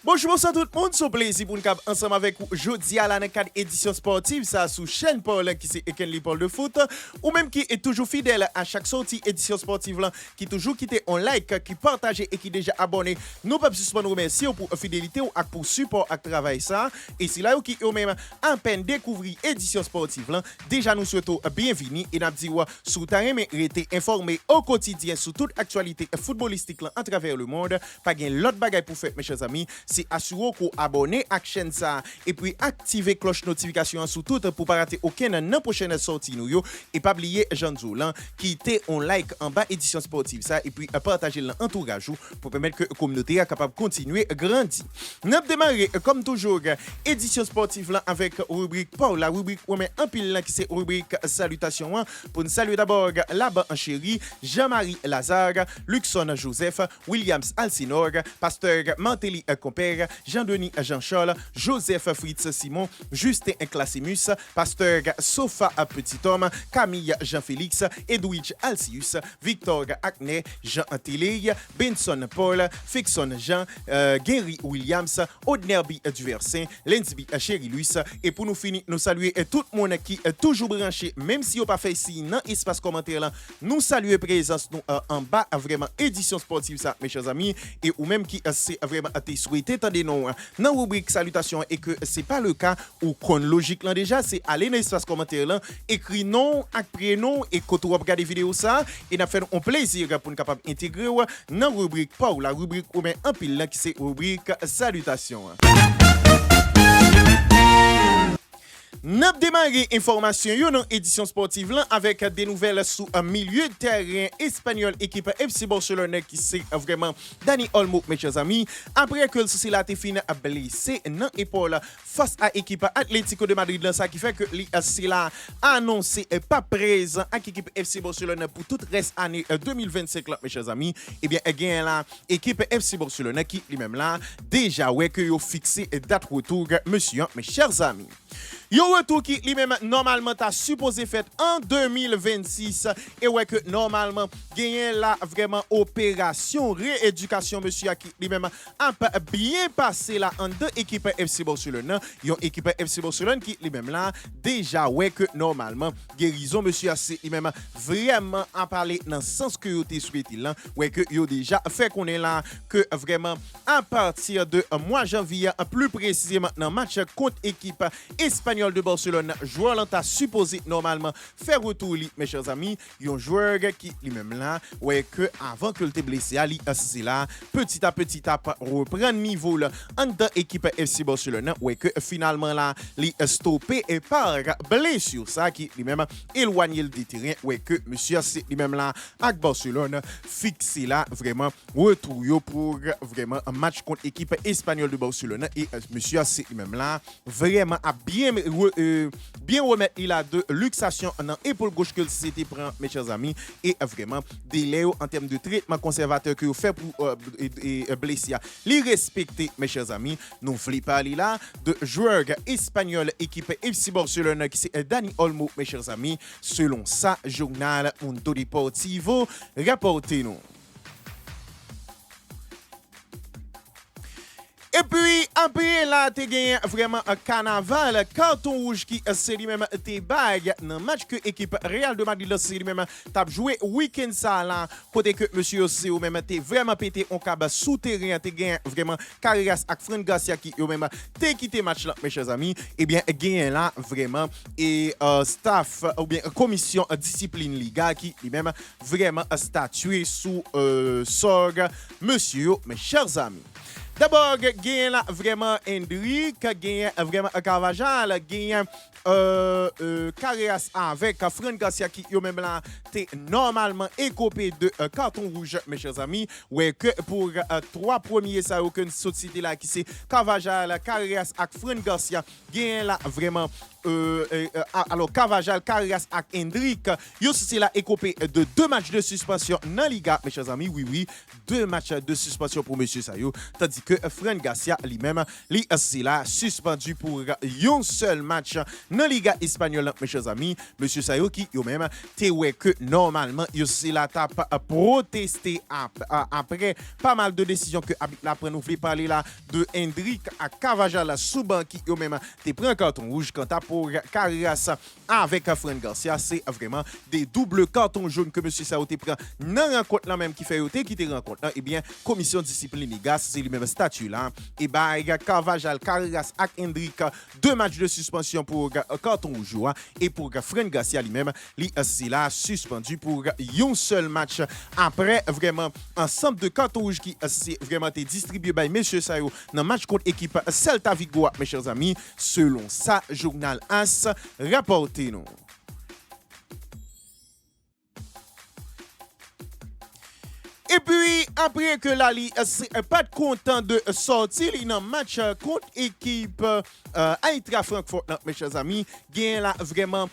Bonjour, bonsoir tout le monde, c'est un plaisir pour nous cap ensemble avec vous jeudi à la 4 édition sportive, ça sous chaîne Paul qui c'est Ekenli Paul de foot, ou même qui est toujours fidèle à chaque sortie édition sportive là, qui toujours quitté en like, qui partage et qui déjà abonné. Nous pas suspendre remercier pour fidélité ou pour support à travail ça. Et c'est là où qui eux même en peine découvrir édition sportive là, déjà nous souhaitons bienvenue et n'a dit sous terrain mais rester informé au quotidien sur toute actualité footballistique là à travers le monde, pas gain l'autre bagaille pour faire mes chers amis. C'est assurer qu'on abonne à la chaîne ça et puis activer cloche notification sous tout pour pas rater aucune prochaine sortie nous yo et pas oublier Jean Zoulan qui était en like en bas édition sportive ça et puis partager l'entourage pour permettre que la communauté est capable de continuer à grandir. Nous avons démarré comme toujours édition sportive là avec rubrique Paul, la rubrique où met un pile là qui c'est rubrique salutation pour nous saluer d'abord là-bas en chéri Jean-Marie Lazare, Luxon Joseph, Williams Alcinor, pasteur Mantelli Compère, Jean-Denis Jean-Charles, Joseph Fritz Simon, Justin Classimus, pasteur Sofa Petit-Homme, Camille Jean-Félix, Edwidge Alcius, Victor Acne, Jean Télé, Benson Paul, Fixon Jean, Gary Williams, Odnerby Duversin, Lensby Chéri-Luis. Et pour nous finir, nous saluer tout le monde qui est toujours branché, même si vous pas fait ici dans l'espace commentaire là, nous saluer présence nous en bas, vraiment édition sportive ça, mes chers amis, et ou même qui c'est vraiment été souhaité attendez nous dans rubrique salutations et que c'est pas le cas ou chronologique là déjà, c'est aller dans l'espace commentaire là, écrit nom avec prénom et quand on regarde vidéo ça et n'a fait un plaisir pour nous capable intégrer dans rubrique pas ou la rubrique ou bien un pile là qui c'est rubrique salutations. N'a démarré information dans édition sportive là avec des nouvelles sous un milieu de terrain espagnol équipe FC Barcelone qui c'est vraiment Dani Olmo mes chers amis après que ceci là été fini blessé dans épaule face à équipe Atlético de Madrid là ça qui fait que c'est là annoncé pas présent à l'équipe FC Barcelone pour toute reste année 2025 là mes chers amis et bien gain là équipe FC Barcelone qui lui-même là déjà ouais que yo fixé date retour monsieur mes chers amis. Yo retour qui lui-même normalement t'a supposé fait en 2026 et ouais que normalement gagné là vraiment opération rééducation monsieur qui lui-même a bien passé là en deux équipes FC Barcelone. Yon équipe FC Barcelone qui lui-même là déjà ouais que normalement guérison monsieur c'est lui-même vraiment en parler dans le sens que yo t'es souhaité là ouais que yo déjà fait qu'on est là que vraiment à partir de mois janvier plus précisément dans match contre équipe espagnole de Barcelone, joueur là t'a supposé normalement faire retour mes chers amis, un joueur qui lui-même là ouais que avant que le te blessé ali c'est là petit à petit à reprendre niveau là en dans équipe FC Barcelone ouais que finalement là li stoppé et par blessure ça qui lui-même éloigné le terrain ouais que monsieur c'est lui-même là avec Barcelone fixé là vraiment retour yo pour vraiment un match contre équipe espagnole de Barcelone et monsieur c'est lui-même là vraiment a bien remettre il a de luxation dans épaule gauche que c'était prend mes chers amis et vraiment délai en termes de traitement conservateur que vous fait pour blessé li respecter mes chers amis nous voulons parler là de joueur espagnol équipe FC Barcelone qui c'est Dani Olmo mes chers amis selon ça journal Mundo Deportivo rapporté nous. Et puis, après là, tu gagné vraiment un carnaval, carton rouge qui c'est lui-même tes bagues dans le match que l'équipe Real de Madrid c'est lui-même t'a joué week-end ça là, côté que monsieur c'est ou même t'es vraiment pété en cab souterrain, t'es gagné vraiment Carreras avec Fran Garcia qui ou même t'es quitté match là mes chers amis, et bien gagné là vraiment et staff ou bien commission discipline liga qui lui-même vraiment statué sous sorgue monsieur mes chers amis. D'abord, gagne là vraiment Hendrik, gagne vraiment Carvajal, gagne Carreras avec Fran Garcia qui yo même là t'es normalement écopé de carton rouge mes chers amis ouais que pour trois premiers ça aucune société là qui c'est Carvajal, Carreras avec Fran Garcia gagne là vraiment alors Carvajal, Carreras et Hendrik yo c'est là écopé de 2 matchs de suspension dans Liga mes chers amis oui 2 matchs de suspension pour monsieur Sayo, tandis que Fran Garcia lui-même, lui c'est là suspendu pour un seul match dans la Liga espagnole, mes chers amis. Monsieur Sayo qui lui-même te ouais que normalement il c'est la tape protester après pas mal de décisions que la prend. Nous voulons parler là de Hendrik à Carvajal Souban qui lui-même te prend un carton rouge quant à pour Carreras avec Fran Garcia. C'est vraiment des doubles cartons jaunes que monsieur Sayo te prend dans rencontre là même qui fait qui te rencontre là. Eh bien commission discipline Liga c'est lui-même statut là et bah Carvajal, Carreras et Hendrik 2 matchs de suspension pour carton rouge et pour Fran Garcia lui-même c'est là suspendu pour un seul match après vraiment ensemble de cartons rouges qui c'est vraiment été distribué par monsieur Sayo dans match contre équipe Celta Vigo mes chers amis selon ça journal AS rapporté nous. Et puis, après que Lali n'est pas content de sortir, il y a un match contre l'équipe Eintracht Francfort, mes chers amis. Il y a là vraiment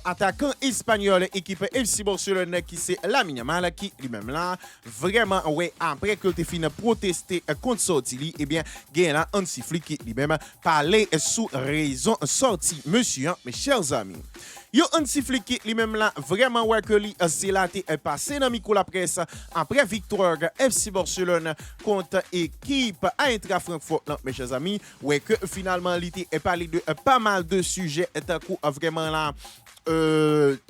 attaquant espagnol, équipe FC Barcelone qui c'est Lamine Yamal qui lui-même là, vraiment, ouais, après que tu fini protester contre sortie, eh bien, il y a là Hansi Flick qui lui-même parlait sous raison sortie, monsieur, mes chers amis. Yo Hansi Flick qui lui-même là vraiment ouais que lui c'est là t'es passé dans micro la presse après victoire FC Barcelone contre équipe Eintracht Francfort mes chers amis ouais que finalement il est parlé de pas mal de sujets et coup vraiment là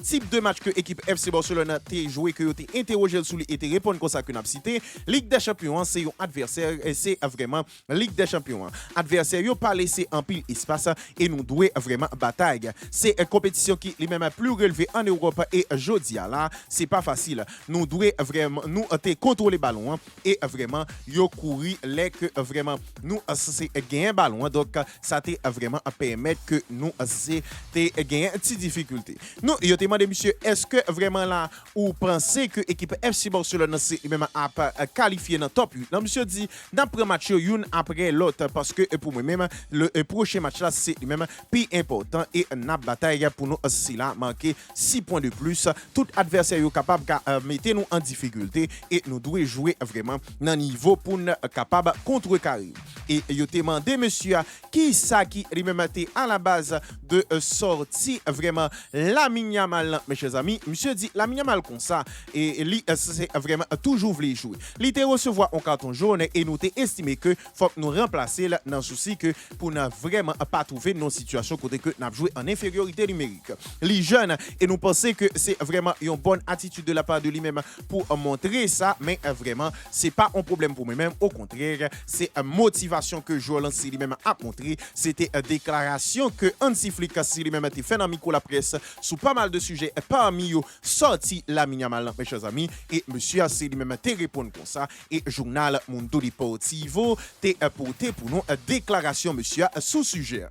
type de match que l'équipe FC Barcelone a joué, que tu interrogé sur lui et tu répondu comme ça que nous avons cité. Ligue des Champions, c'est un adversaire, et c'est vraiment Ligue des Champions. Adversaire, il pas laissé en pile espace et nous devons vraiment bataille. C'est une compétition qui est même plus relevée en Europe et jeudi là, c'est pas facile. Nous devons vraiment nous contrôler le ballon et vraiment yo courir les que vraiment nous c'est gagner ballon donc ça te vraiment permettre que nous c'est gagner une petite difficulté. Nous, il a demandé, monsieur, est-ce que vraiment là, vous pensez que l'équipe FC Barcelone c'est même à qualifier dans le top 8? Non, monsieur dit, d'après match, une après l'autre, parce que pour moi-même, le prochain match là, c'est même plus important et une bataille pour nous, c'est là, manquer 6 points de plus. Tout adversaire est capable de mettre nous en difficulté et nous devons jouer vraiment dans le niveau pour nous capable de contrecarrer. Et il a demandé, monsieur, qui ça qui lui-même était à la base de sortie vraiment Lamine Yamal, mes chers amis. Monsieur dit Lamine Yamal comme ça et lui c'est vraiment toujours voulu jouer. Il te recevoir un carton jaune et nous t'ai estimé que faut nous remplacer là dans souci que pour ne vraiment pas trouver nos situations côté que n'a joué en infériorité numérique. Les jeunes et nous pensons que c'est vraiment une bonne attitude de la part de lui-même pour montrer ça mais vraiment c'est pas un problème pour moi-même, au contraire, c'est une motivation que Joël Hansi lui-même a montré, c'était une déclaration que Hansi Flick lui-même a fait dans micro la presse sous pas mal de sujets parmi eux sorti Lamine Yamal mes chers amis et monsieur a lui-même te répondre comme ça et journal Mundo Deportivo te apporté pour nous déclaration monsieur sous sujet.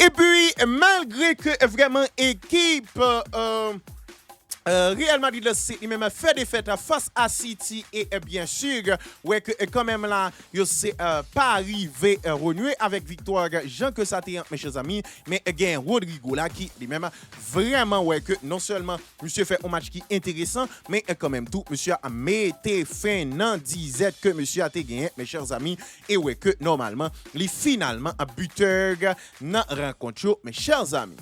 Et puis malgré que vraiment équipe Real Madrid c'est même fait des fêtes face à City et bien sûr ouais que quand même là yo c'est pas arrivé renouer avec victoire Jean que ça t'est mes chers amis mais gain Rodrigo là qui lui-même vraiment ouais que non seulement monsieur fait un match qui intéressant mais quand même tout monsieur a metté fin dans disette que monsieur a gagné mes chers amis et ouais que normalement les finalement un buteur dans rencontre mes chers amis.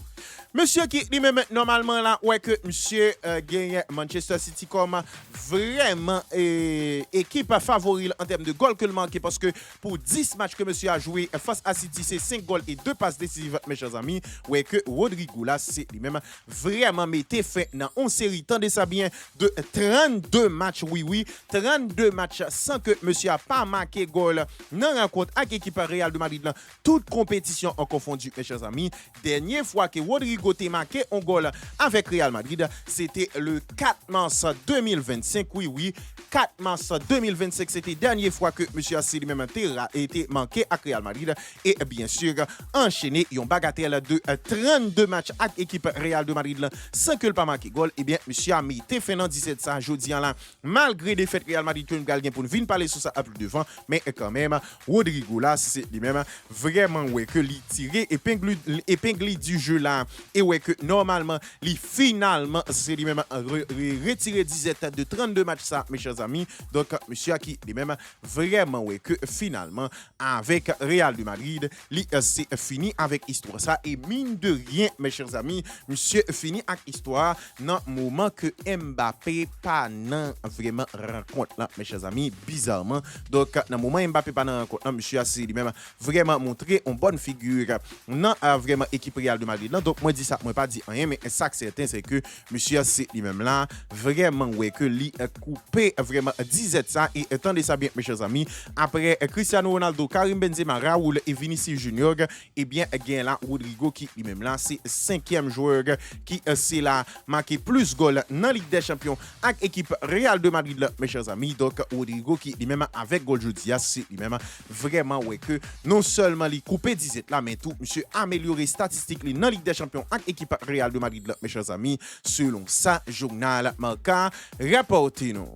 Monsieur qui lui-même normalement là ouais que monsieur gagne Manchester City comme vraiment équipe favorite en termes de goals que le manque parce que pour 10 matchs que monsieur a joué face à City c'est 5 goals et 2 passes décisives mes chers amis ouais que Rodrigo là c'est lui-même vraiment metté fin dans une série tendez ça bien de 32 matchs oui 32 matchs sans que monsieur a pas marqué goal dans rencontre avec l'équipe Real de Madrid là toute compétition en confondu mes chers amis dernière fois que Rodrigo a marqué un goal avec Real Madrid, c'était le 4 mars 2025. Oui, 4 mars 2025, c'était la dernière fois que M. Asseli même a été manqué avec Real Madrid. Et bien sûr, enchaîné, ils ont bagatelle de 32 matchs avec l'équipe Real de Madrid sans que le pas marqué goal. Et bien, M. a mis fin dans 17 ça, jeudi là, malgré des fêtes Real Madrid, que nous gagnons pour nous venir parler sur ça à plus devant. Mais quand même, Rodrigo là, c'est lui-même vraiment ouais, que lui tiré épinglé du jeu là. là et ouais que normalement li finalement c'est lui-même retiré 17 de 32 matchs ça mes chers amis. Donc monsieur qui lui-même vraiment ouais que finalement avec Real de Madrid li c'est fini avec histoire ça et mine de rien mes chers amis monsieur fini avec histoire dans moment que Mbappé pas nan vraiment rencontre là mes chers amis bizarrement. Donc dans moment Mbappé pas nan rencontre là monsieur a lui-même vraiment montré une bonne figure dans vraiment équipe Real de Madrid. Donc moi dis ça moi pas dit rien mais ça certain c'est que monsieur c'est lui-même là vraiment ouais que li coupé vraiment 17 ça et attendez ça bien mes chers amis après Cristiano Ronaldo, Karim Benzema, Raoul et Vinicius Junior et bien gain là Rodrigo qui lui-même là c'est 5e joueur qui c'est là marqué plus goal dans Ligue des Champions avec équipe Real de Madrid là, mes chers amis. Donc Rodrigo qui lui-même avec goal jeudi c'est lui-même vraiment ouais que non seulement li coupé 17 là mais tout monsieur amélioré statistique dans Ligue des Champions avec équipe Real de Madrid là, mes chers amis selon ça journal Marca rapporté nous.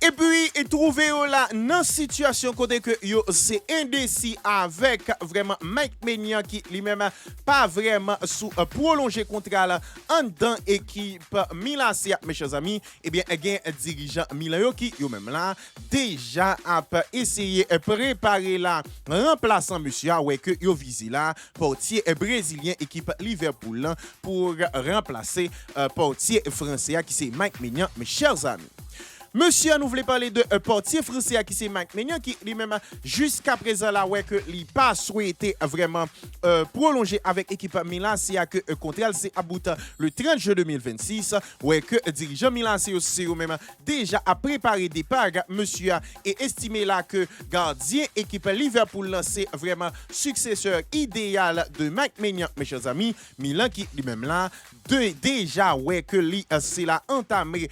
Et puis, trouver là dans situation côté que yo c'est indécis avec vraiment Mike Maignan qui lui-même pas vraiment sous prolonger contrat là en dans équipe Milan mes chers amis. Et bien gain dirigeant Milan yo qui yo même là déjà a essayé préparer là remplaçant monsieur ouais que yo visé là portier brésilien équipe Liverpool là, pour remplacer portier français qui c'est Mike Maignan mes chers amis. Monsieur, nous voulons parler de portier français qui c'est Mike Maignan qui lui-même jusqu'à présent là ouais que il pas souhaité vraiment prolonger avec équipe Milan c'est que contrat c'est à bout le 30 juin 2026 ouais que dirigeant Milan c'est aussi même déjà a préparé départ monsieur et estimé là que gardien équipe Liverpool là c'est vraiment successeur idéal de Mike Maignan mes chers amis. Milan qui lui-même là déjà ouais que lui c'est là entamé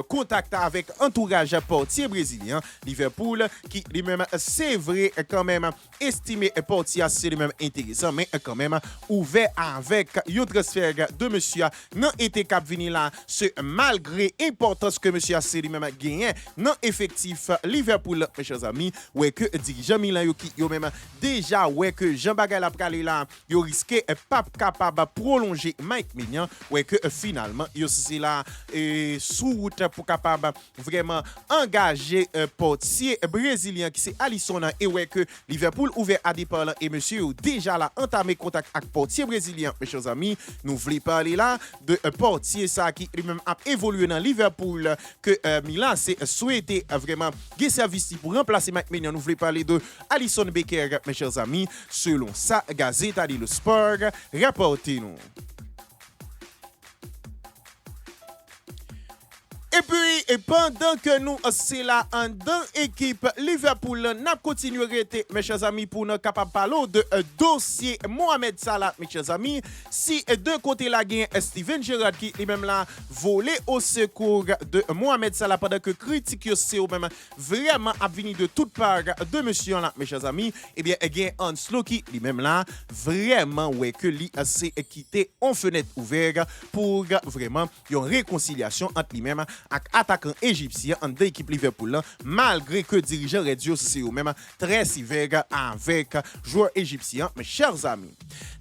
contact avec entourage portier brésilien Liverpool qui lui-même c'est vrai quand même estimé portier c'est lui-même intéressant mais quand même ouvert avec un transfert de monsieur non été cap venir là ce malgré importance que monsieur c'est lui-même gagné non effectif Liverpool mes chers amis ouais que dirigeant Milan yo qui yo même déjà ouais que Jean Bagay la pralé là yo risqué pas capable prolonger Mike Maignan ouais que finalement yo c'est là sous route pour capable vraiment engagé portier brésilien qui c'est Alisson et ouais que Liverpool ouvert à départ et monsieur déjà là entamé contact avec portier brésilien mes chers amis. Nous voulons parler là de portier ça qui lui-même a évolué dans Liverpool que Milan c'est souhaité vraiment gagner service pour remplacer Mike Maignan. Nous voulons parler de Alisson Becker mes chers amis selon sa Gazzetta dello Sport rapporté nous. Et puis, pendant que nous, c'est là, en dans équipe Liverpool, n'a continué à rester, mes chers amis, pour nous capables parler de dossier Mohamed Salah, mes chers amis. Si d'un côté, la gain Steven Gerrard qui lui-même là volé au secours de Mohamed Salah pendant que critique c'est même vraiment a venu de toutes parts de monsieur là, mes chers amis. Eh bien, gain Hans Loki lui-même là vraiment ouais que lui s'est quitté en fenêtre ouverte pour vraiment une réconciliation entre lui-même avec attaquant égyptien en deux équipes Liverpool là, malgré que dirigeant radio c'est même très sévère avec joueur égyptien mes chers amis.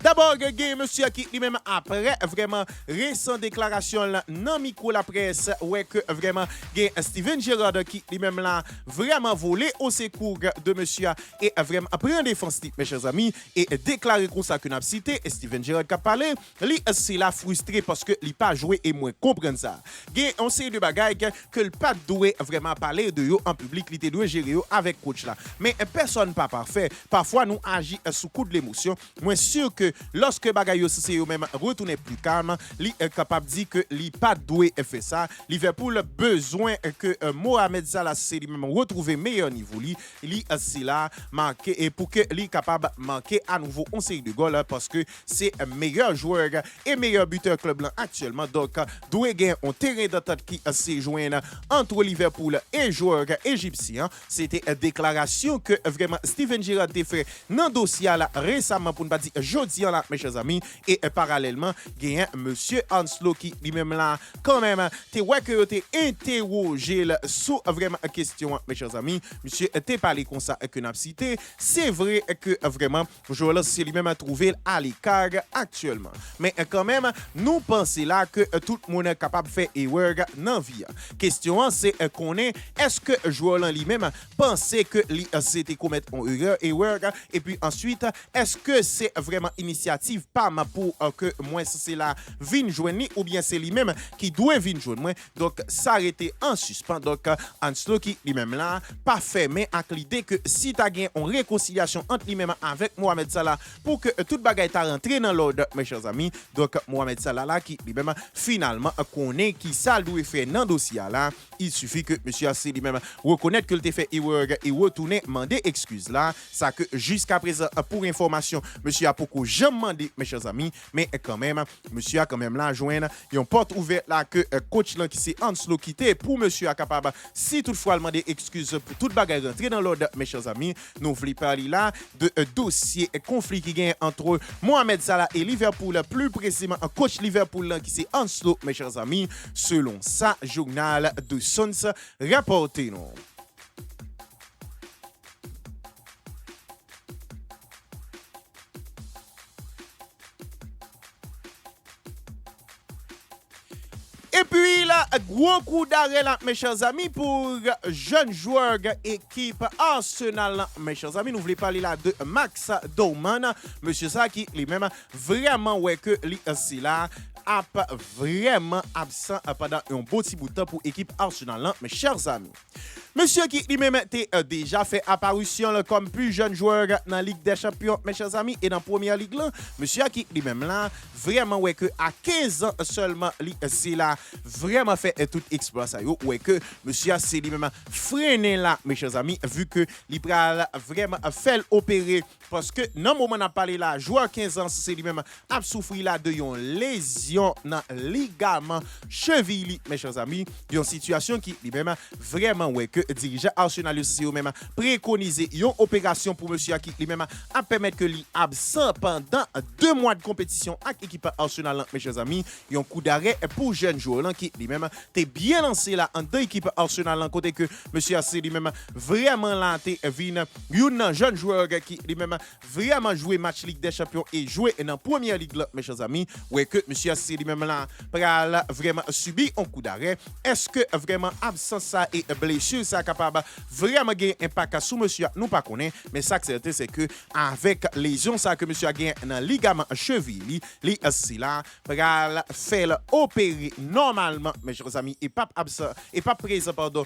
D'abord gain monsieur qui lui-même après vraiment récente déclaration là dans micro la presse ouais que vraiment gain Steven Gerrard qui lui-même là vraiment volé au secours de monsieur et vraiment après en défense mes chers amis et déclaré comme ça que n'a cité Steven Gerrard qui a parlé lui c'est là frustré parce que il pas joué et moins comprendre ça. Gain on sait de bagaille que le pas doué vraiment parler de yo en public, il était doué gérer yo avec coach là. Mais personne pas parfait. Parfois nous agit sous coup de l'émotion. Moi sûr que lorsque bagaille c'est yo même retourner plus calme, li capable dire que li pas doué fait ça. Liverpool besoin que Mohamed Salah c'est lui-même retrouver meilleur niveau li c'est là marquer et pour que li capable marquer à nouveau on série de goal parce que c'est meilleur joueur et meilleur buteur club là actuellement. Donc doué gain on terrain d'entente qui s'est joint entre Liverpool et joueur égyptien. C'était une déclaration que vraiment Steven Gerrard a fait dans le dossier là, récemment pour ne pas dire jeudi là, mes chers amis. Et parallèlement, il y a monsieur Hanslo qui lui-même là, quand même, t'es ouais que t'es interrogé sur vraiment question, mes chers amis. Monsieur t'es parlé comme ça que n'a cité. C'est vrai que vraiment, joueur là, c'est lui-même à trouver à l'écart actuellement. Mais quand même, nous pensons là que tout le monde est capable de faire erreur dans la vie. Question, c'est qu'on est-ce que joueur là lui-même pensait que c'était commettre une erreur et puis ensuite, est-ce que c'est vraiment initiative pas pour que moi c'est la vin joindre ou bien c'est lui-même qui doit venir joindre moi. Donc s'arrêter en suspens. Donc Hanslo qui lui-même là pas fermé avec l'idée que si tu as gagné une réconciliation entre lui-même avec Mohamed Salah pour que toute bagaille t'a rentré dans l'ordre mes chers amis. Donc Mohamed Salah là qui lui-même finalement connaît qui ça doit faire dans dossier là, il suffit que monsieur Assé lui-même reconnaître que il fait erreur et retourner demander excuse là, ça que jusqu'à présent pour information, monsieur a beaucoup jamais demandé mes chers amis, mais quand même monsieur a quand même là joindre une porte ouverte là que coach là qui c'est Hanslo quitté pour monsieur a capable si toutefois demander excuse pour toute bagarre rentrer dans l'ordre mes chers amis, nous voulons parler là de dossier conflit qui gagne entre Mohamed Salah et Liverpool, plus précisément un coach Liverpool là qui c'est Hanslo mes chers amis, selon ça journal de Sons rapporté non. Et puis là, gros coup d'arrêt là, mes chers amis, pour jeunes joueurs équipe Arsenal, mes chers amis, nous voulons parler là de Max Dorman, monsieur ça qui lui-même vraiment ouais que lui c'est là a vraiment absent pendant un beau petit bout de temps pour l'équipe Arsenal, mes chers amis. Monsieur qui lui-même a déjà fait apparition là, comme plus jeune joueur dans la Ligue des Champions, mes chers amis, et dans la Première Ligue là, monsieur qui lui-même là, vraiment ouais que à 15 ans seulement, c'est là vraiment fait tout exploit ça yo, ouais que monsieur c'est lui-même freiné là, mes chers amis, vu que il vraiment fait opérer parce que dans le moment on a parlé là, joueur 15 ans, c'est lui-même a souffert là de une lésion dans ligament cheville, mes chers amis, une situation qui lui-même vraiment ouais que dirigeant Arsenal aussi même préconisé une opération pour monsieur qui lui-même a permettre que lui absent pendant 2 mois de compétition avec l'équipe Arsenal, mes chers amis, un coup d'arrêt pour jeune joueur qui lui-même t'es bien lancé là en deux équipes Arsenal côté que monsieur assez lui-même vraiment là t'es vinn un jeune joueur qui lui-même vraiment joué match Ligue des Champions et joué dans Première Ligue là, mes chers amis, ouais que monsieur assez lui-même là pral vraiment subi un coup d'arrêt. Est-ce que vraiment absence ça et blessure ça capable vraiment gagner impact sur monsieur nous pas connaît, mais ça certain c'est que avec lésion ça que monsieur a gagné dans ligament cheville li c'est là pral faire opérer normalement mes chers amis et pas absent et pas présent pendant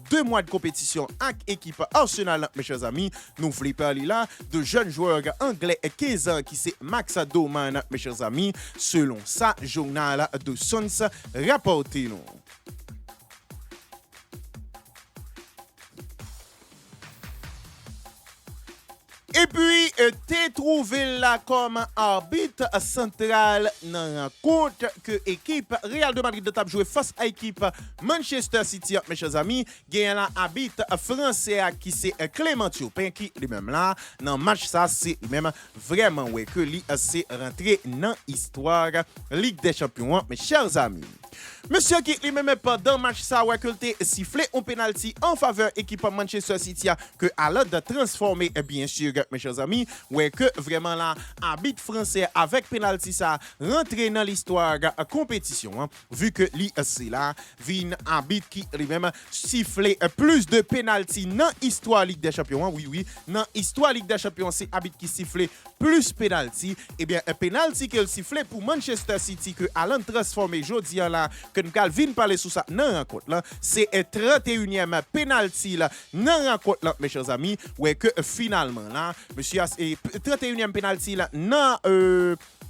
2 mois de compétition avec équipe Arsenal, mes chers amis. Nous voulons parler là de jeunes joueurs anglais 15 ans qui c'est Max Dorman, mes chers amis, selon ça journal de Sons rapporté nous. Et puis, t'es trouvé là comme arbitre central dans la rencontre que l'équipe Real de Madrid a joué face à l'équipe Manchester City, mes chers amis. Il y a un arbitre français qui c'est Clément Turpin qui lui-même là, dans le match, ça c'est lui-même vraiment ouais, que lui c'est rentré dans l'histoire Ligue des Champions, mes chers amis. Monsieur qui lui-même pendant le match ça ouais que sifflé un penalty en faveur équipe Manchester City que à l'aide de transformer bien sûr mes chers amis ouais que vraiment là arbitre français avec penalty ça rentré dans l'histoire compétition vu que lui c'est là vin arbitre qui lui-même sifflé plus de penalty dans histoire Ligue des Champions oui dans histoire Ligue des Champions c'est arbitre qui sifflé plus penalty et bien un penalty qu'il sifflé pour Manchester City que à l'en transformer jodi là que nous calvin parler sur ça dans rencontre là c'est 31e penalty là dans rencontre là mes chers amis ouais que finalement là monsieur 31e penalty là dans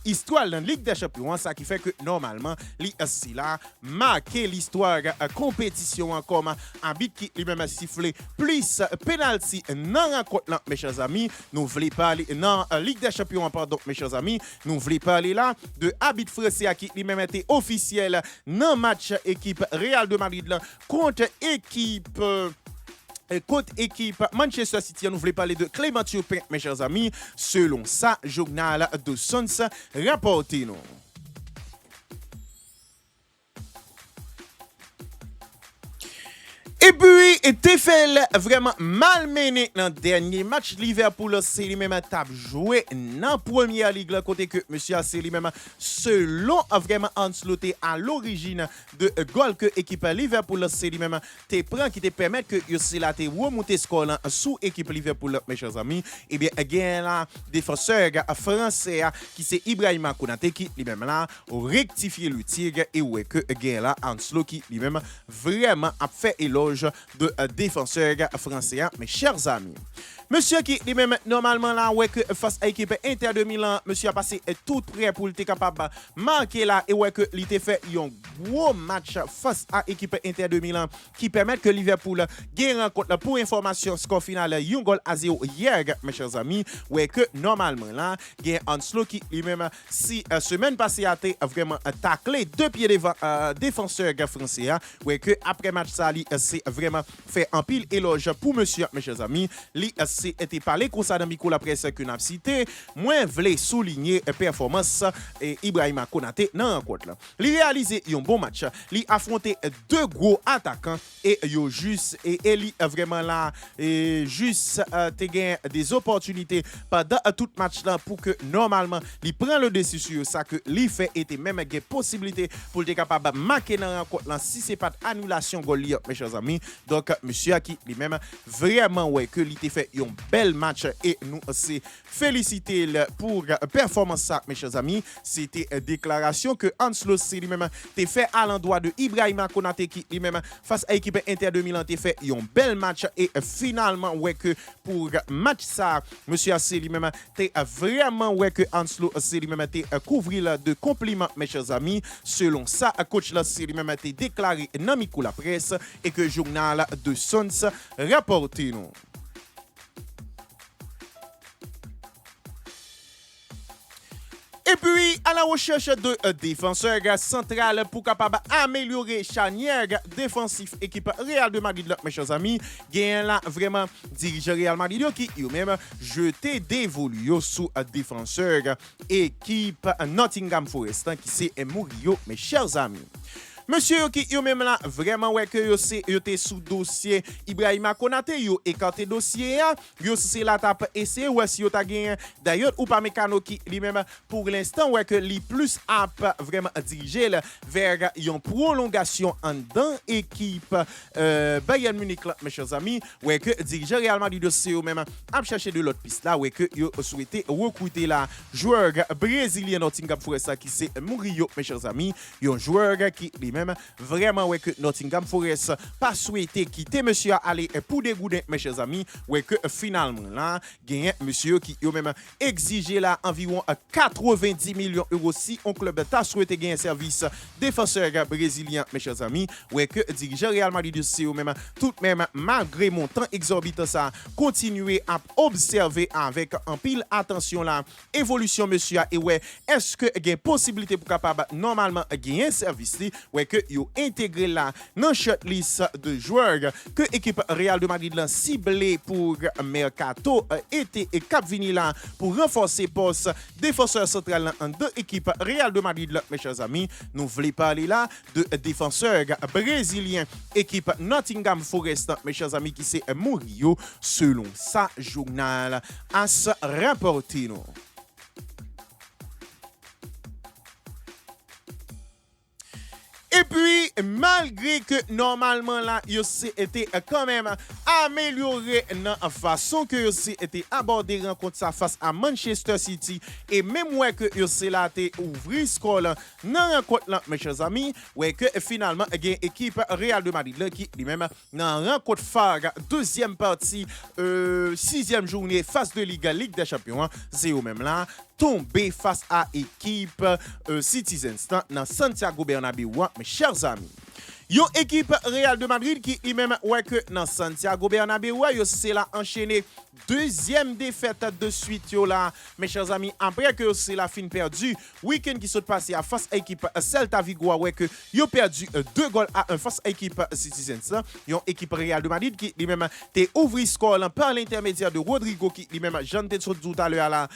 histoire dans Ligue des Champions, ça qui fait que normalement, li si là marquer l'histoire compétition comme habit qui lui-même sifflé plus penalty dans rencontre là mes chers amis, nous voulons parler dans Ligue des Champions pardon mes chers amis, nous voulons parler là de habit français qui lui-même était officiel dans match équipe Real de Madrid là, contre équipe Manchester City, nous voulons parler de Clément Turpin, mes chers amis, selon ça, journal de Sons rapporté nous. Et puis, TFL vraiment malmené dans le dernier match. Liverpool, c'est lui-même a joué dans la première ligue, côté que monsieur c'est lui-même, selon vraiment Ancelotti à l'origine de goal que l'équipe Liverpool, c'est lui-même, te prend qui te permet que c'est là te remonter score sous équipe Liverpool, mes chers amis. Et bien, il y a un défenseur français qui c'est Ibrahima Konaté qui lui-même là rectifié le tir et ouais que là Ancelotti lui-même vraiment a fait éloge de défenseur français, mes chers amis. Monsieur qui lui-même normalement là ouais que face à l'équipe Inter de Milan, monsieur a passé tout prêt pour être capable marquer là et ouais que il t'a fait un gros match face à l'équipe Inter de Milan qui permet que Liverpool gagne rencontre pour information score final 1-0 hier mes chers amis ouais que normalement là gagne Ancelotti qui lui-même si semaine passée a été vraiment taclé deux pieds devant défenseur français ouais que après match ça c'est vraiment fait un pile éloge pour monsieur mes chers amis c'est été parlé comme ça dans micro la presse que n'a cité moi voulais souligner performance et Ibrahima Konaté dans rencontre là il réalisé un bon match il affronté deux gros attaquants et yo juste et il vraiment là et juste te gain des opportunités pendant tout match là pour que normalement il prend le dessus sur ça que il fait était même gain possibilité pour être capable marquer dans rencontre là si c'est pas annulation goal mes chers amis donc monsieur qui lui-même vraiment ouais que il t'a fait un bel match et nous c'est féliciter pour performance ça mes chers amis c'était déclaration que Ancelotti lui-même t'a fait à l'endroit de Ibrahima Konaté qui lui-même face à l'équipe Inter de Milan t'a fait un bel match et finalement ouais que pour match ça monsieur AC lui-même t'a vraiment ouais que Ancelotti lui-même t'a couvrir de compliments mes chers amis selon ça coach là lui-même t'a déclaré dans micro la presse et que journal de Sons rapporté nous. Et puis, à la recherche de défenseurs central pour capable améliorer charnière défensif équipe Real de Madrid, mes chers amis, gagne là vraiment dirigeant Real Madrid qui eux-même jeté des volets sous défenseur équipe Nottingham Forest qui c'est Murillo, mes chers amis. Monsieur qui yo même là vraiment ouais que yo c'est yo té sous dossier Ibrahima Konaté yo écarté dossier yo c'est la tape essayer ouais si yo t'a gagné d'ailleurs ou pas mécano qui lui-même pour l'instant ouais que li plus apte vraiment diriger vers une prolongation en dans équipe Bayern Munich là, mes chers amis ouais que dirigeant Real Madrid c'est yo même a chercher de l'autre piste là ouais que yo souhaité recruter la joueur brésilien Nottingham Forest qui c'est Murillo mes chers amis un joueur qui lui-même vraiment ouais que Nottingham Forest pas souhaité quitter monsieur aller pour dégoûter mes chers amis ouais que finalement là gagne monsieur qui yo même exigé là environ 90 millions d'euros si un club t'a souhaité gagner service défenseur brésilien mes chers amis ouais que dirigeant Real Madrid c'est eux même tout même malgré montant exorbitant ça continuer à observer avec un pile attention là évolution monsieur et ouais est-ce que gagne possibilité pour capable normalement gagner service ouais que yo intégré là dans shortlist de joueurs que équipe Real de Madrid là ciblé pour mercato été et cap vini là pour renforcer poste défenseur central en deux équipes Real de Madrid là, mes chers amis nous voulons parler là de défenseur brésilien équipe Nottingham Forest mes chers amis qui c'est Murillo selon sa journal AS rapporté nous. Et puis, malgré que normalement là, il était quand même amélioré dans la façon que il était abordé rencontre ça face à Manchester City et même ouais que il là été ouvrir score là dans rencontre là mes chers amis, ouais que finalement il y a équipe Real de Madrid là qui lui-même dans rencontre phare deuxième partie sixième journée phase de Ligue des Champions, c'est eux même là tombé face à l'équipe Citizens dans Santiago Bernabéu, mes chers amis. Yon équipe Real de Madrid qui lui-même ouais que dans Santiago Bernabéu yo c'est là enchaîné deuxième défaite de suite yo là mes chers amis après que c'est la fin perdu week-end qui s'est passé à face à équipe Celta Vigo ouais que yo perdu 2-1 face à équipe Citizens yon équipe Real de Madrid qui lui-même t'est ouvri score là, par l'intermédiaire de Rodrigo qui lui-même j'en t'ai dit tout à l'heure là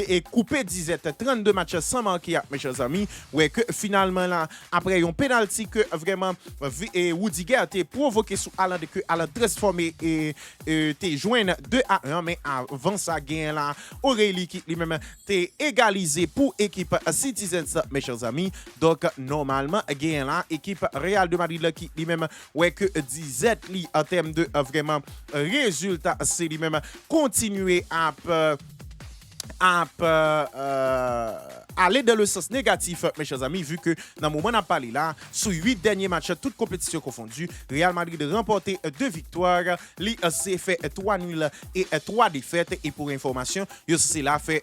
et coupé 17 32 matchs sans manquer mes chers amis ouais que finalement là après yon penalty que vraiment et Rudiger t'es provoqué sous Haaland que Haaland transformé et t'es joint 2-1 mais avant ça gain là Aurélie qui lui-même t'es égalisé pour équipe Citizens mes chers amis donc normalement gain là équipe Real de Madrid là, qui lui-même ouais que 17 li en termes de vraiment résultat c'est lui-même continuer à aller dans le sens négatif, mes chers amis, vu que dans le moment où on a parlé là, sur 8 derniers matchs, toutes compétitions confondues, Real Madrid a remporté 2 victoires, il s'est fait 3 nuls et 3 défaites. Et pour information, il s'est là fait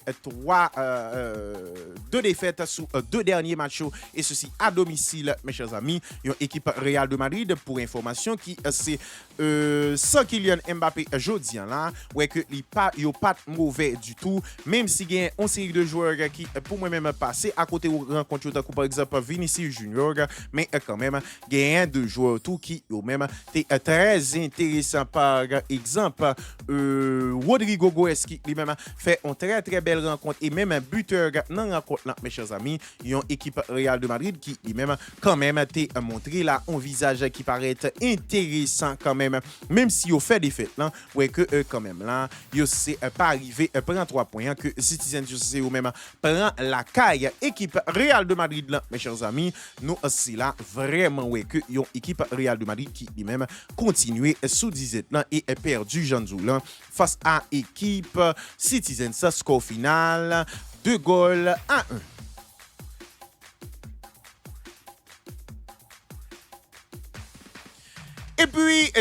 2 défaites sur 2 derniers matchs, et ceci à domicile, mes chers amis. Une équipe Real de Madrid, pour information, qui c'est sans Kylian Mbappé jeudi là, ouais que il pas mauvais du tout, même si il y a une série de joueurs qui, pour moi-même, passé à côté de rencontre, par exemple, Vinicius Junior, mais quand même, il y a deux joueurs tout qui, même, est très intéressant. Par exemple, Rodrigo Goes qui, lui-même, fait une très très belle rencontre et même un buteur dans la rencontre, mes chers amis. Il y a une équipe Real de Madrid qui, lui-même, quand même, t'a montré là un visage qui paraît intéressant quand même si il fait des fêtes, là, ouais que quand même, là, il s'est pas arrivé à prendre 3 points, que Citizen c'est ou même prend la caille équipe Real de Madrid là, mes chers amis, nous aussi là vraiment ouais que yon équipe Real de Madrid qui lui-même continue sous 17 là et est perdu Janzou là face à équipe Citizen, ça score final 2-1. Et puis,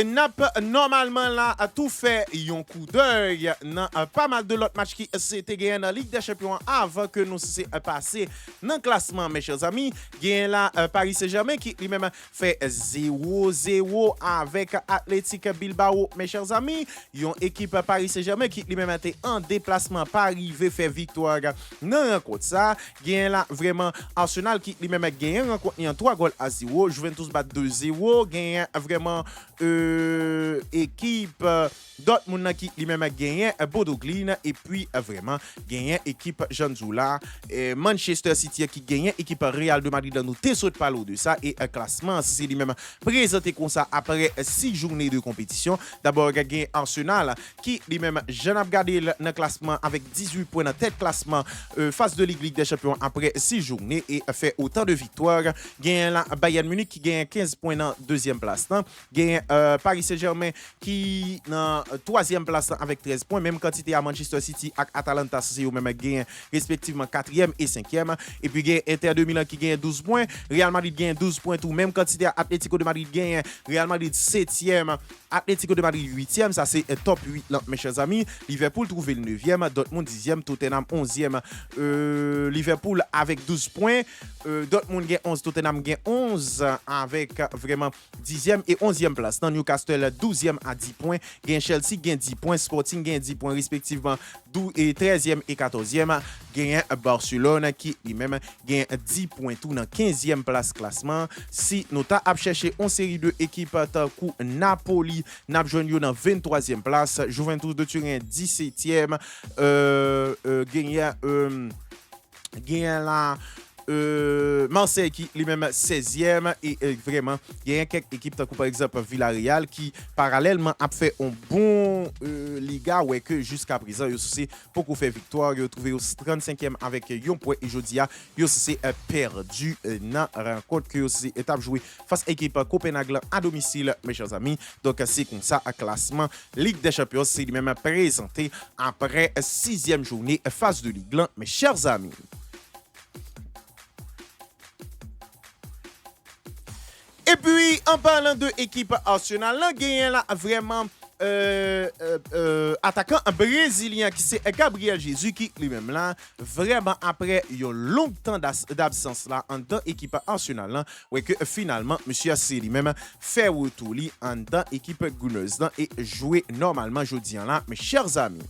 normalement, là, a tout fait un coup d'œil dans pas mal de l'autre match qui s'était gagné dans la Ligue des Champions avant que nous s'est passé dans le classement, mes chers amis. Gagné là, Paris Saint-Germain qui lui-même fait 0-0 avec Athletic Bilbao, mes chers amis. Une équipe Paris Saint-Germain qui lui-même était en déplacement, pas arrivé faire victoire dans rencontre ça. Gagné là, vraiment, Arsenal qui lui-même gagné rencontre en 3-0. Juventus bat 2-0. Gagné vraiment équipe Dortmund qui lui-même a gagné Bodo Glimt et puis vraiment gagné équipe Janzula Manchester City qui gagne équipe Real de Madrid nous te saute pas de ça et un classement c'est lui-même présenté comme ça après 6 journées de compétition. D'abord gagné Arsenal qui lui-même j'en ai regardé le classement avec 18 points dans tête classement phase de Ligue des Champions après 6 journées et fait autant de victoires. Gagne la Bayern Munich qui gagne 15 points dans deuxième place. Gagne Paris Saint-Germain qui dans troisième place avec 13 points, même quantité à Manchester City et Atalanta c'est eux même gagne respectivement 4e et 5e et puis gagne Inter de Milan qui gagne 12 points, Real Madrid gagne 12 points tout, même quantité à Atlético de Madrid gagne, Real Madrid 7e, Atlético de Madrid 8e, ça c'est top 8 là, mes chers amis. Liverpool trouve le 9e, Dortmund 10e, Tottenham 11e, Liverpool avec 12 points, Dortmund gagne 11, Tottenham gagne 11 avec vraiment 10e et 11e place. Dans Newcastle 12e à 10 points, gagne Chelsea gagne 10 points, Sporting gagne 10 points respectivement 12 et 13e et 14e, gagne Barcelone qui lui-même gagne 10 points tout dans 15e place classement. Si nous t'a cherché une série de équipes coup Napoli n'a joindre dans 23e place, Juventus de Turin 17e, gagne la Marseille qui lui-même 16e et vraiment il y a quelques équipes comme par exemple Villarreal qui parallèlement a fait un bon Liga ouais que jusqu'à présent yo c'est beaucoup fait victoire, yo trouvé au 35e avec un point et jodia yo c'est perdu dans rencontre que c'est étape jouée face à l'équipe Copenhague à domicile mes chers amis. Donc c'est comme ça à classement Ligue des Champions c'est lui-même présenté après 6e journée phase de Ligue mes chers amis. Et puis, en parlant de l'équipe Arsenal, là, gagne là vraiment attaquant brésilien qui c'est Gabriel Jesus qui lui-même là vraiment après un long temps d'absence là en dans équipe nationale ouais que finalement monsieur c'est lui-même fait retour en dans équipe Gunners et jouer normalement jeudi là mes chers amis.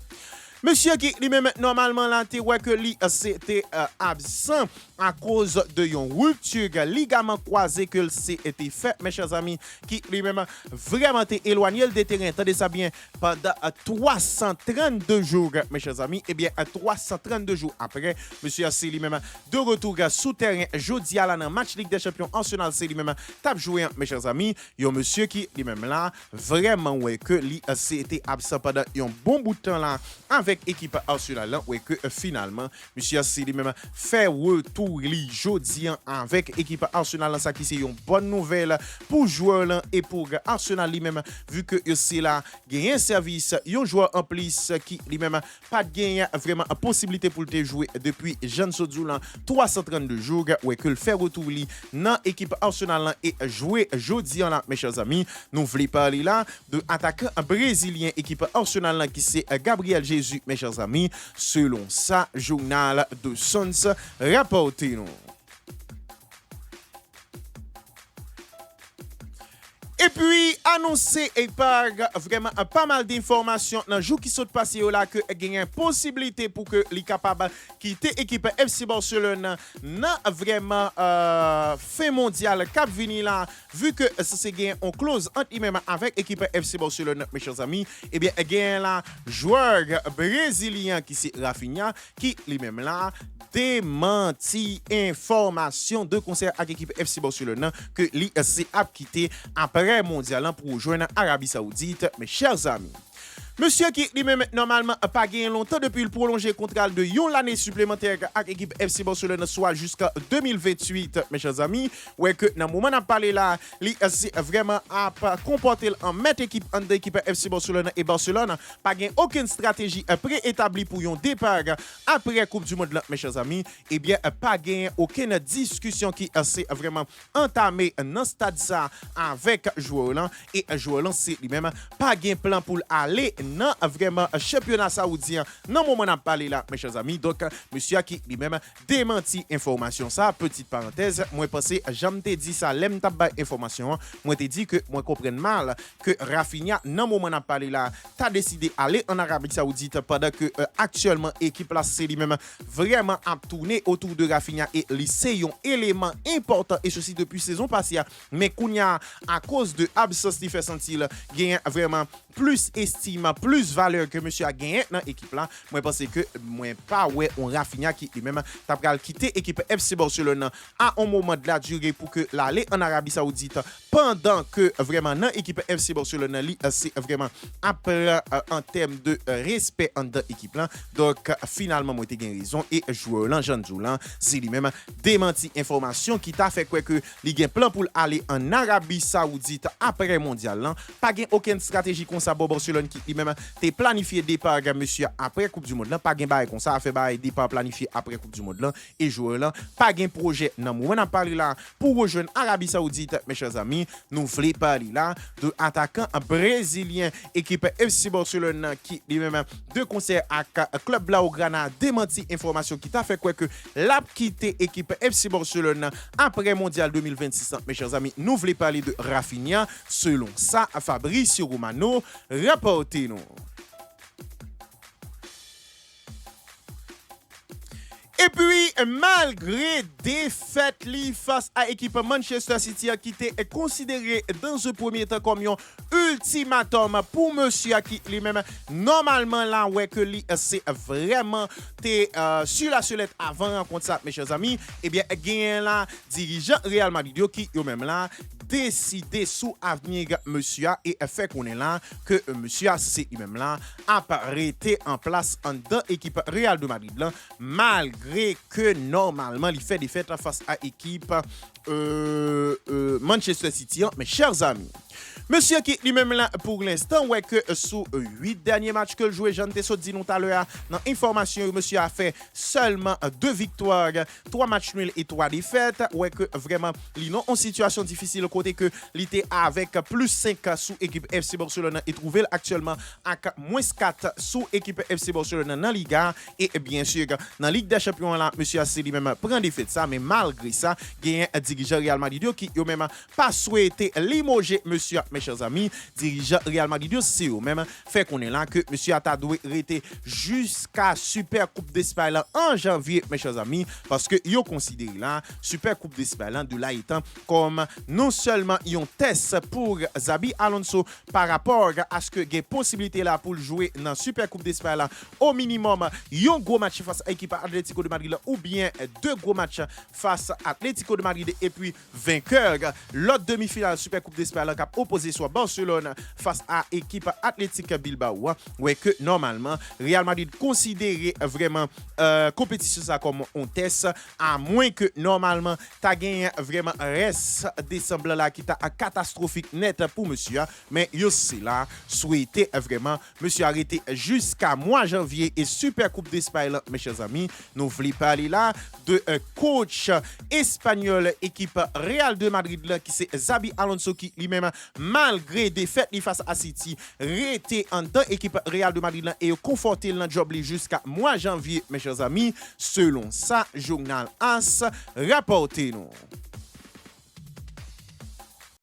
Monsieur qui lui-même normalement là te ouais que lui c'était absent à cause de une rupture ligament croisé que c'était fait mes chers amis qui lui-même vraiment été éloigné des terrains. Attendez ça bien pendant 332 jours mes chers amis et bien 332 jours après monsieur c'est lui-même de retour sous terrain jeudi à la dans match Ligue des Champions national c'est lui-même tape jouer mes chers amis un monsieur qui lui-même là vraiment ouais que lui c'était absent pendant un bon bout de temps là avec équipe Arsenal là ouais que finalement monsieur c'est lui-même fait retour li jodi avec équipe Arsenal ça qui c'est une bonne nouvelle pour joueur là et pour Arsenal lui-même vu que c'est là gagner un service un joueur en plus qui lui-même pas gagner vraiment possibilité pour te jouer depuis Jean Sodoulan 332 jours ouais que le faire retour li dans équipe Arsenal là et jouer jodi là mes chers amis nous voulons parler là de attaquant brésilien équipe Arsenal là qui c'est Gabriel Jesus mes chers amis selon ça journal de Sons rapporté non. Et puis, annoncé et par vraiment pas mal d'informations dans le jour qui saute passé là que gagne une possibilité pour que les capables quitter l'équipe FC Barcelone dans vraiment fin mondial cap vini là vu que c'est gagne on close entre lui-même avec l'équipe FC Barcelone mes chers amis et bien gagne là joueur brésilien qui c'est Rafinha qui lui-même là démenti information de concert avec l'équipe FC Barcelone que lui c'est a quitté après mondial pour rejoindre Arabie Saoudite mes chers amis. Monsieur qui lui-même normalement pas gagné longtemps depuis le prolonger contrat de une année supplémentaire avec l'équipe FC Barcelone soit jusqu'à 2028 mes chers amis ouais que dans le moment on parler là lui c'est vraiment à comporter en mettre équipe entre équipe FC Barcelone et Barcelone pas gain aucune stratégie préétablie pour un départ après Coupe du monde là mes chers amis et bien pas gain aucune discussion qui c'est vraiment entamé dans stade ça avec joueur là et joueur là c'est lui-même pas gain plan pour aller non vraiment championnat saoudien non moment on parler là mes chers amis donc monsieur qui lui-même démenti information ça petite parenthèse moi pensé j'aime te dit ça l'aime t'a information moi te dit que moi comprenne mal que Rafinha non moment on parler là t'as décidé aller en Arabie Saoudite pendant que actuellement équipe là c'est lui-même vraiment à tourner autour de Rafinha et c'est un élément important et ceci depuis saison passée mais kounya à cause de absence qui fait sentir gagne vraiment plus estime plus valeur que monsieur a gagné dans l'équipe là moi pense que moi pas ouais on Rafinha qui lui-même t'a pral quitter l'équipe FC Barcelone à un moment de la durée pour que l'aller en Arabie Saoudite pendant que vraiment dans l'équipe FC Barcelone c'est vraiment après en termes de respect en dans l'équipe là donc finalement moi t'ai gagné raison et joueur là Jean Joulan c'est lui-même démenti information qui t'a fait quoi que il gagne plan pour aller en Arabie Saoudite après mondial là pas gain aucune stratégie comme ça Barcelone qui lui-même t'es planifié départ monsieur après Coupe du monde là pas gain bail comme ça a fait bail départ planifié après Coupe du monde là et joueur là pas gain projet non on a parlé là pour rejoindre Arabie Saoudite mes chers amis nous voulons parler là de attaquant brésilien équipe FC Barcelone qui lui-même de concert à club Blaugrana démenti information qui t'a fait quoi que l'a quitté équipe FC Barcelone après mondial 2026 mes chers amis nous voulons parler de Rafinha selon ça Fabrizio Romano rapporté nous. Et puis, malgré défaite face à l'équipe Manchester City qui était considéré dans ce premier temps comme un ultimatum pour monsieur qui lui-même normalement là ouais que lui c'est vraiment sur la sellette avant rencontre ça mes chers amis et bien gagne là dirigeant Real Madrid qui eux même là décider sous avenir monsieur et fait qu'on est là que monsieur c'est lui-même là a arrêté en place en dans équipe Real de Madrid là malgré que normalement il fait des fêtes face à équipe Manchester City mes chers amis. Monsieur qui lui-même là pour l'instant, ouais que sous 8 derniers matchs que le joueur Jean Tessot dit nous tout à l'heure, dans information, monsieur a fait seulement 2 victoires, 3 matchs nuls et 3 défaites. Ouais que vraiment, il est en situation difficile côté que l'été avec plus 5 sous équipe FC Barcelone et trouvé actuellement à moins 4 sous équipe FC Barcelone dans Liga et bien sûr dans Ligue des Champions là, monsieur a lui-même prend défaite ça, mais malgré ça, il y a un dirigeant Real Madrid qui a même pas souhaité limoger monsieur, mes chers amis, dirigeant Real Madrid, c'est eux même fait qu'on est là que monsieur a dû rester jusqu'à Super Coupe d'Espagne en janvier, mes chers amis, parce que yo considéré là Super Coupe d'Espagne de là étant comme non seulement un test pour Xabi Alonso par rapport à ce que il y a possibilité là pour jouer dans Super Coupe d'Espagne au minimum un gros match face à l'équipe Atlético de Madrid ou bien 2 gros matchs face à Atlético de Madrid et puis vainqueur l'autre demi-finale Super Coupe d'Espagne qui a opposé soit Barcelone face à l'équipe Athletic Bilbao. Ouais que normalement Real Madrid considérait vraiment compétition ça comme un test à moins que normalement tu as gagné vraiment reste décembre là qui t'a catastrophique net pour monsieur, mais yo c'est là souhaité vraiment monsieur arrêter jusqu'à mois janvier et Super Coupe d'Espagne, mes chers amis. Nous voulons parler là de coach espagnol équipe Real de Madrid là, qui c'est Xabi Alonso qui lui-même malgré défaite face à City resté en dans équipe Real de Madrid là, et conforté dans job jusqu'à mois janvier, mes chers amis, selon ça journal AS rapporté nous.